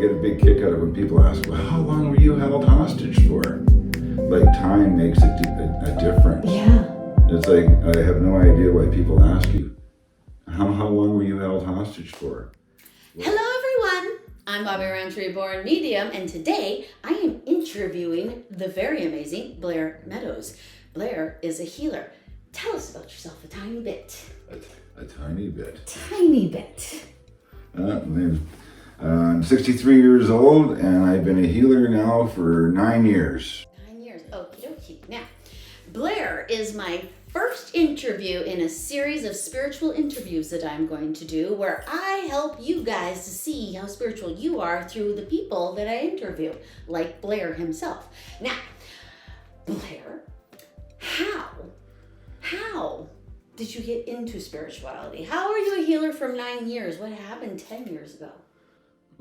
get a big kick out of when people ask, well, how long were you held hostage for? Like time makes a difference. Yeah. It's like, I have no idea why people ask you, how long were you held hostage for? Hello everyone, I'm Bobbi Rowntree, born medium, and today I am interviewing the very amazing Blair Meadows. Blair is a healer. Tell us about yourself a tiny bit. A tiny bit. Tiny bit. I'm 63 years old and I've been a healer now for 9 years. 9 years, okie dokie. Now, Blair is my first interview in a series of spiritual interviews that I'm going to do where I help you guys to see how spiritual you are through the people that I interview, like Blair himself. Now, Blair, how did you get into spirituality? How are you a healer from 9 years? What happened 10 years ago?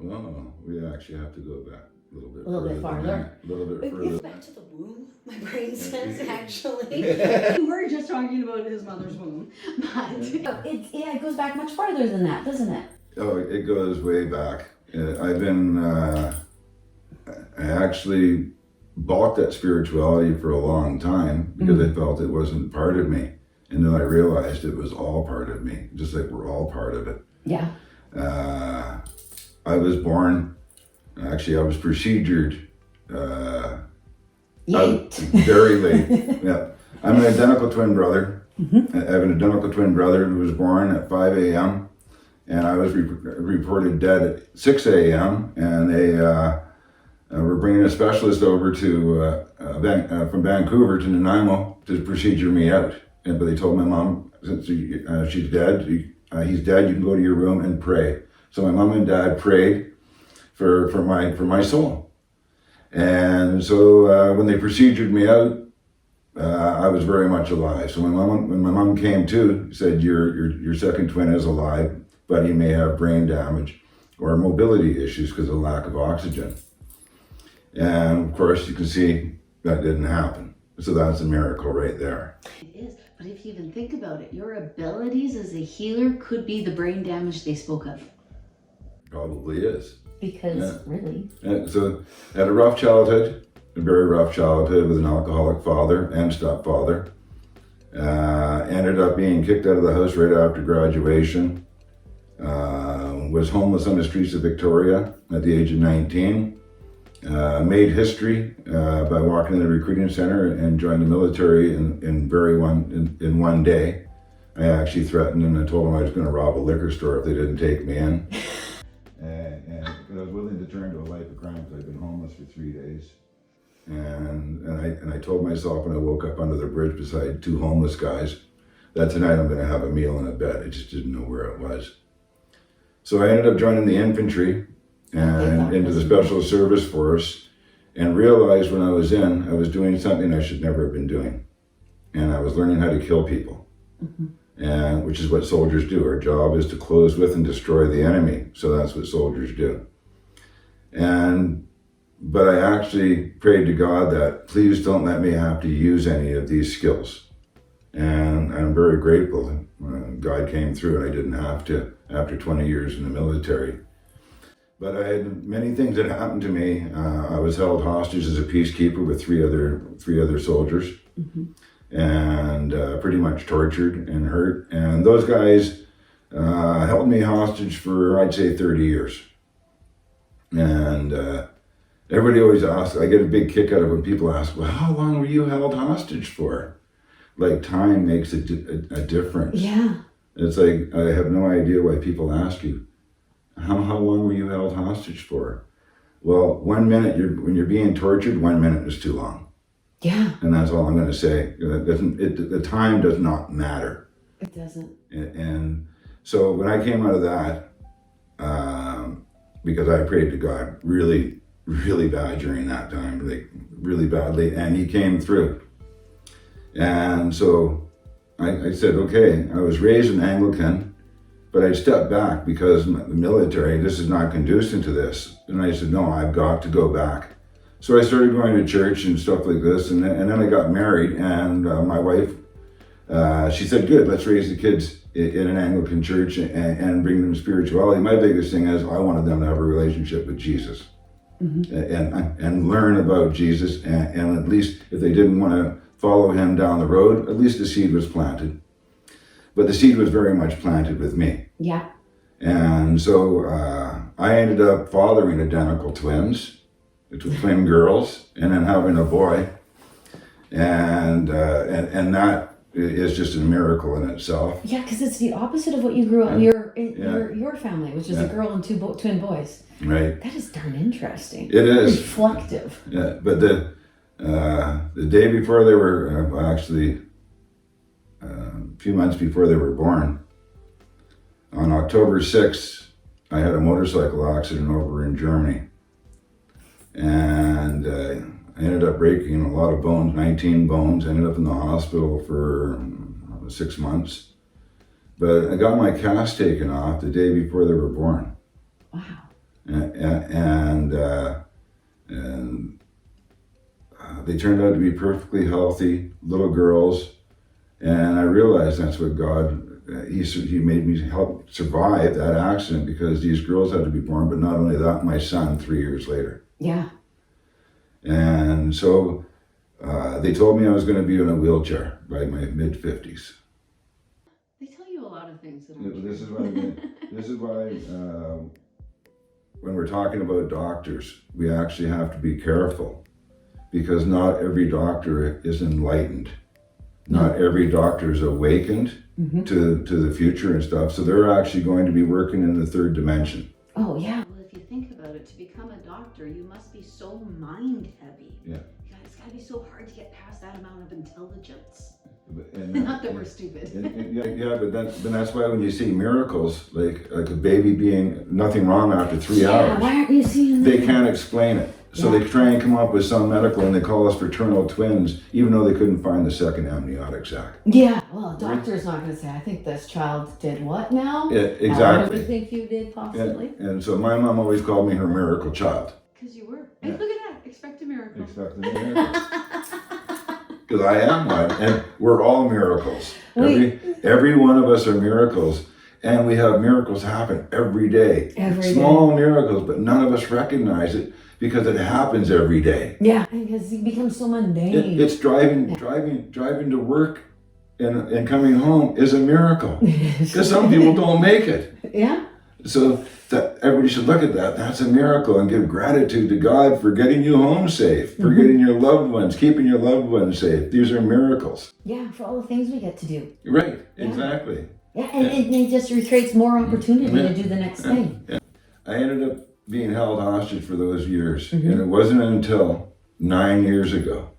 Well, we actually have to go back a little bit farther. A little bit further. It's back to the womb, my brain says, actually. We were just talking about his mother's womb, but It goes back much farther than that, doesn't it? Oh, it goes way back. I actually balked at spirituality for a long time because I felt it wasn't part of me. And then I realized it was all part of me, just like we're all part of it. Yeah. I was born, actually I was procedured very late. Yeah. I'm an identical twin brother. I have an identical twin brother who was born at 5 a.m. and I was reported dead at 6 a.m. and they were bringing a specialist over to from Vancouver to Nanaimo to procedure me out. But they told my mom, since she's dead, he's dead, you can go to your room and pray. So my mom and dad prayed for my soul. And so when they procedured me out, I was very much alive. So when my mom came to, said your second twin is alive, but he may have brain damage or mobility issues because of lack of oxygen. And of course you can see that didn't happen. So that's a miracle right there. It is, but if you even think about it, your abilities as a healer could be the brain damage they spoke of. Probably is. Because really. So I had a rough childhood, a very rough childhood with an alcoholic father and stepfather. Ended up being kicked out of the house right after graduation. Was homeless on the streets of Victoria at the age of 19. Made history by walking in the recruiting center and joined the military in one day. I actually threatened and I told them I was going to rob a liquor store if they didn't take me in. And I was willing to turn to a life of crime because I'd been homeless for 3 days. And I told myself when I woke up under the bridge beside two homeless guys that tonight I'm going to have a meal and a bed. I just didn't know where it was. So I ended up joining the infantry and into the special service force and realized when I was was doing something I should never have been doing. And I was learning how to kill people. And which is what soldiers do. Our job is to close with and destroy the enemy. So that's what soldiers do. But I actually prayed to God that please don't let me have to use any of these skills. And I'm very grateful. God came through and I didn't have to after 20 years in the military. But I had many things that happened to me. I was held hostage as a peacekeeper with three other soldiers. And pretty much tortured and hurt. And those guys held me hostage for, I'd say, 30 years. And everybody always asks, I get a big kick out of when people ask, well, how long were you held hostage for? Like time makes a difference. Yeah. It's like, I have no idea why people ask you, how long were you held hostage for? Well, 1 minute, when you're being tortured, 1 minute is too long. Yeah. And that's all I'm going to say. The time does not matter. It doesn't. And so when I came out of that, because I prayed to God really, really bad during that time, like really badly, and he came through. And so I said, okay, I was raised an Anglican, but I stepped back because the military, this is not conducive to this. And I said, no, I've got to go back. So I started going to church and stuff like this, and then I got married, and my wife she said, good, let's raise the kids in an Anglican church and bring them spirituality. My biggest thing is I wanted them to have a relationship with Jesus. And learn about Jesus, and at least if they didn't want to follow him down the road, at least the seed was planted. But the seed was very much planted with me. Yeah. And so I ended up fathering identical twins, twin girls, and then having a boy. And that is just a miracle in itself. Yeah, because it's the opposite of what you grew up your family, which is a girl and two twin boys. Right. That is darn interesting. It is. Reflective. Yeah, but the day before they were, actually, a few months before they were born, on October 6th, I had a motorcycle accident over in Germany. And I ended up breaking a lot of bones, 19 bones. I ended up in the hospital for 6 months. But I got my cast taken off the day before they were born. Wow. And they turned out to be perfectly healthy little girls. And I realized that's what God, he made me help survive that accident, because these girls had to be born, but not only that, my son 3 years later. Yeah. And so they told me I was going to be in a wheelchair by my mid-50s. They tell you a lot of things that aren't true. This is why when we're talking about doctors, we actually have to be careful, because not every doctor is enlightened. Not every doctor is awakened to the future and stuff. So they're actually going to be working in the third dimension. Oh, yeah. Well, if you think about it, to become a doctor, you must be so mind heavy. Yeah. It's got to be so hard to get past that amount of intelligence. And, Not that we're stupid. but that's why when you see miracles, like a baby being nothing wrong after 3 hours, why aren't you seeing that? they can't explain it. So they try and come up with some medical, and they call us fraternal twins, even though they couldn't find the second amniotic sac. Yeah, well, a doctor's not going to say, I think this child did what now? Yeah, exactly. What do you think you did, possibly? Yeah. And so my mom always called me her miracle child. Because you were. Hey, look at that. Expect a miracle. Expect a miracle. Because I am one, and we're all miracles. Every one of us are miracles, and we have miracles happen every day. Small miracles, but none of us recognize it because it happens every day. Yeah, because it becomes so mundane. It's driving to work and coming home is a miracle, because some people don't make it. Yeah. So that everybody should look at that. That's a miracle, and give gratitude to God for getting you home safe, for getting your loved ones, keeping your loved ones safe. These are miracles. Yeah, for all the things we get to do. Right, exactly. Yeah, and it just creates more opportunity to do the next thing. Yeah. I ended up being held hostage for those years, and it wasn't until 9 years ago.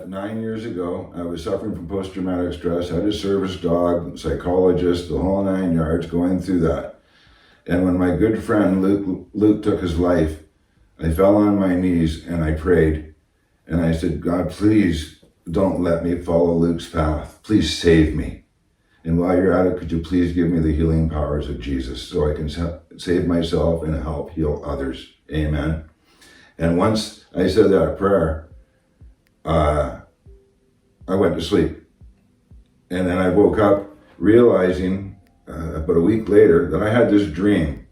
9 years ago, I was suffering from post-traumatic stress, had a service dog, psychologist, the whole 9 yards, going through that. And when my good friend Luke took his life, I fell on my knees and I prayed. And I said, God, please don't let me follow Luke's path. Please save me. And while you're at it, could you please give me the healing powers of Jesus so I can save myself and help heal others. Amen. And once I said that prayer, I went to sleep. And then I woke up realizing about a week later that I had this dream,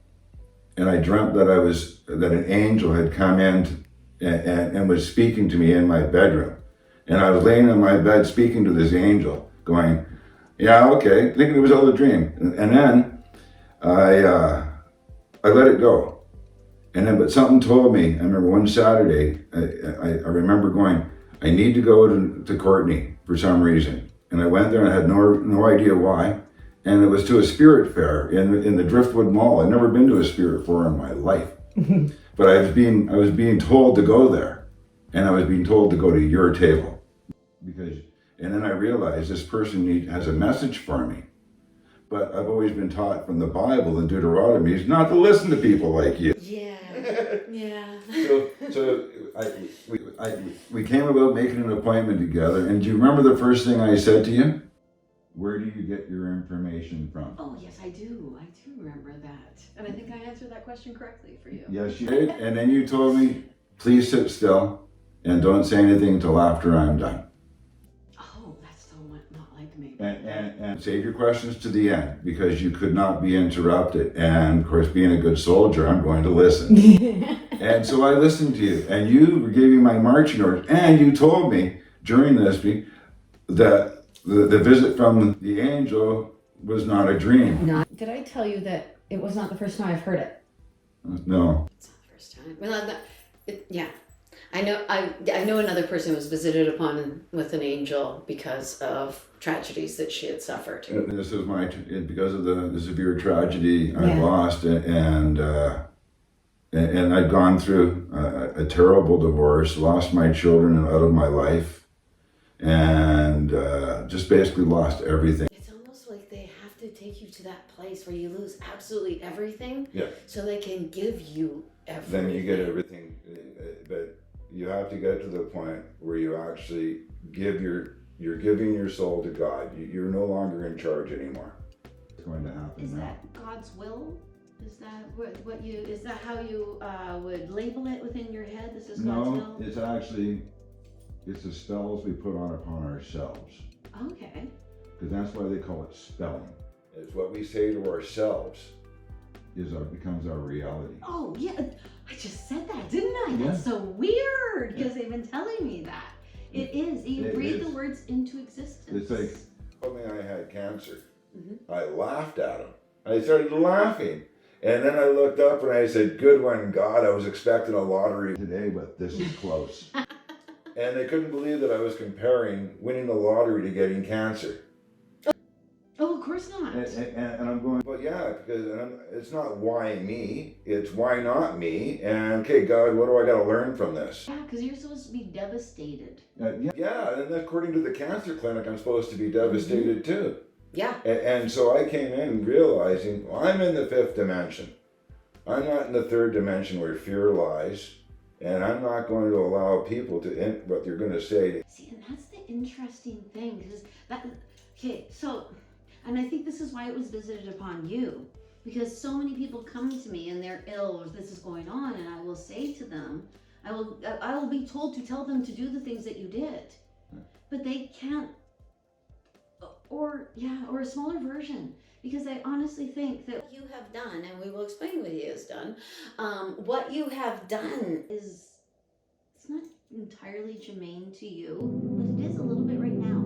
and I dreamt that an angel had come in and was speaking to me in my bedroom, and I was laying on my bed speaking to this angel, going, "Yeah, okay," thinking it was all a dream, and then I let it go, and then but something told me. I remember one Saturday, I remember going, I need to go to Courtney for some reason, and I went there and I had no idea why. And it was to a spirit fair in the Driftwood Mall. I'd never been to a spirit fair in my life. But I was being told to go there. And I was being told to go to your table. And then I realized this person has a message for me. But I've always been taught from the Bible and Deuteronomy is not to listen to people like you. Yeah. So we came about making an appointment together. And do you remember the first thing I said to you? Where do you get your information from? Oh, yes, I do. I do remember that. And I think I answered that question correctly for you. Yes, you did. And then you told me, please sit still and don't say anything until after I'm done. Oh, that's so not like me. And save your questions to the end because you could not be interrupted. And of course, being a good soldier, I'm going to listen. And so I listened to you, and you were giving my marching orders, and you told me during this week that the visit from the angel was not a dream. No. Did I tell you that it was not the first time I've heard it? No. It's not the first time. Well, yeah. I know another person who was visited upon with an angel because of tragedies that she had suffered. This is because of the severe tragedy I lost, and I'd gone through a terrible divorce, lost my children out of my life, and just basically lost everything. It's almost like they have to take you to that place where you lose absolutely everything, so they can give you everything. Then you get everything, but you have to get to the point where you actually you're giving your soul to God. You're no longer in charge anymore. It's going to happen Is now. that God's will? Is that is that how you would label it within your head? This is God's will? No, it's the spells we put upon ourselves. Okay. Because that's why they call it spelling. It's what we say to ourselves becomes our reality. Oh, yeah. I just said that, didn't I? Yeah. That's so weird because they've been telling me that. It is. You breathe the words into existence. It's like, told me I had cancer. Mm-hmm. I laughed at him. I started laughing. And then I looked up and I said, good one, God. I was expecting a lottery today, but this is close. And they couldn't believe that I was comparing winning the lottery to getting cancer. Oh, of course not. And I'm going, well, yeah, because it's not why me, it's why not me. And okay, God, what do I got to learn from this? Yeah, because you're supposed to be devastated. Yeah, and according to the cancer clinic, I'm supposed to be devastated too. Yeah. And so I came in realizing, well, I'm in the 5th dimension. I'm not in the 3rd dimension where fear lies. And I'm not going to allow people to what they're going to say. See, and that's the interesting thing, because and I think this is why it was visited upon you, because so many people come to me and they're ill or this is going on, and I will say to them, I will be told to tell them to do the things that you did, but they can't, or a smaller version, because I honestly think that you have done, and we will explain what he has done, what you have done it's not entirely germane to you, but it is a little bit right now.